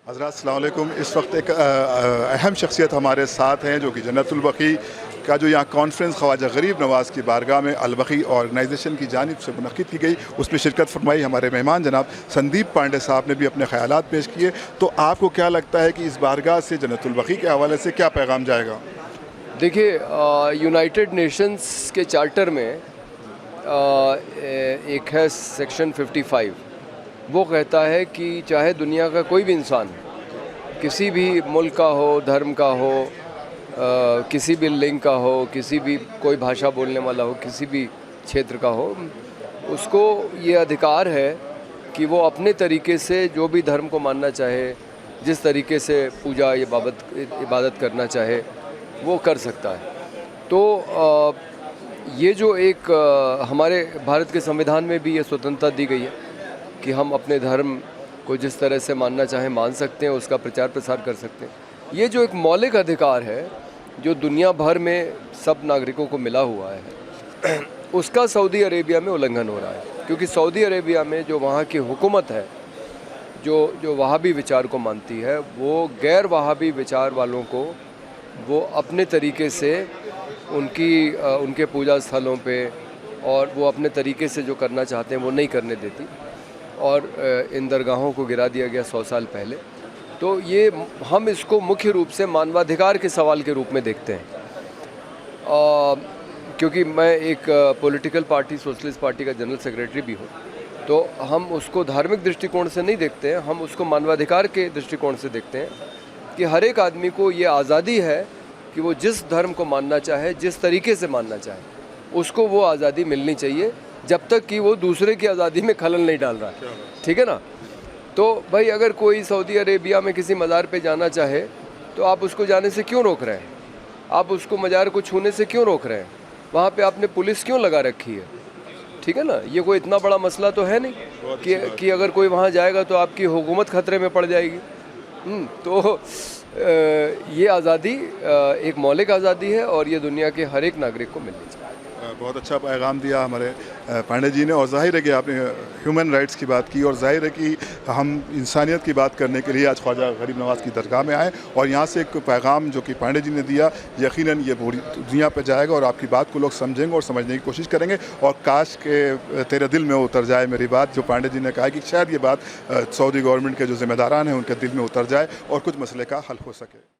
हज़रात अस्सलाम वालेकुम। इस वक्त एक अहम शख्सियत हमारे साथ हैं जो कि जन्नतुल बक़ी का जो यहाँ कॉन्फ्रेंस ख्वाजा गरीब नवाज़ की बारगाह में अल बक़ी ऑर्गेनाइजेशन की जानिब से मुनक़्क़िद की गई, उसमें शिरकत फरमाई। हमारे मेहमान जनाब संदीप पांडे साहब ने भी अपने ख़यालात पेश किए। तो आपको क्या लगता है कि इस बारगाह से जन्नतुल बक़ी के हवाले से क्या पैगाम जाएगा? देखिए, यूनाइटेड नेशंस के चार्टर में एक है सेक्शन 55। वो कहता है कि चाहे दुनिया का कोई भी इंसान किसी भी मुल्क का हो, धर्म का हो, किसी भी लिंग का हो, किसी भी कोई भाषा बोलने वाला हो, किसी भी क्षेत्र का हो, उसको ये अधिकार है कि वो अपने तरीके से जो भी धर्म को मानना चाहे, जिस तरीके से पूजा इबादत करना चाहे वो कर सकता है। तो ये जो एक हमारे भारत के संविधान में भी ये स्वतंत्रता दी गई है कि हम अपने धर्म को जिस तरह से मानना चाहें मान सकते हैं, उसका प्रचार प्रसार कर सकते हैं। ये जो एक मौलिक अधिकार है जो दुनिया भर में सब नागरिकों को मिला हुआ है, उसका सऊदी अरेबिया में उल्लंघन हो रहा है। क्योंकि सऊदी अरेबिया में जो वहाँ की हुकूमत है, जो वहाबी विचार को मानती है, वो गैर वहाबी विचार वालों को वो अपने तरीके से उनके पूजा स्थलों पे और वो अपने तरीके से जो करना चाहते हैं वो नहीं करने देती, और इन दरगाहों को गिरा दिया गया 100 साल पहले। तो ये हम इसको मुख्य रूप से मानवाधिकार के सवाल के रूप में देखते हैं। क्योंकि मैं एक पॉलिटिकल पार्टी सोशलिस्ट पार्टी का जनरल सेक्रेटरी भी हूँ, तो हम उसको धार्मिक दृष्टिकोण से नहीं देखते हैं, हम उसको मानवाधिकार के दृष्टिकोण से देखते हैं कि हर एक आदमी को ये आज़ादी है कि वो जिस धर्म को मानना चाहे, जिस तरीके से मानना चाहे, उसको वो आज़ादी मिलनी चाहिए, जब तक कि वो दूसरे की आज़ादी में खलल नहीं डाल रहा है। ठीक है ना? तो भाई, अगर कोई सऊदी अरेबिया में किसी मज़ार पे जाना चाहे तो आप उसको जाने से क्यों रोक रहे हैं? आप उसको मज़ार को छूने से क्यों रोक रहे हैं? वहाँ पे आपने पुलिस क्यों लगा रखी है? ठीक है ना? ये कोई इतना बड़ा मसला तो है नहीं कि अगर कोई वहाँ जाएगा तो आपकी हुकूमत खतरे में पड़ जाएगी। तो ये आज़ादी एक मौलिक आज़ादी है और ये दुनिया के हर एक नागरिक को मिलनी चाहिए। बहुत अच्छा पैगाम दिया हमारे पांडे जी ने। और ज़ाहिर है कि आपने ह्यूमन राइट्स की बात की, और ज़ाहिर है कि हम इंसानियत की बात करने के लिए आज ख्वाजा गरीब नवाज़ की दरगाह में आए, और यहाँ से एक पैगाम जो कि पांडे जी ने दिया, यकीनन ये पूरी दुनिया पर जाएगा और आपकी बात को लोग समझेंगे और समझने की कोशिश करेंगे। और काश के तेरे दिल में उतर जाए मेरी बात, जो पांडे जी ने कहा कि शायद ये बात सऊदी गवर्नमेंट के जो ज़िम्मेदारान हैं उनके दिल में उतर जाए और कुछ मसले का हल हो सके।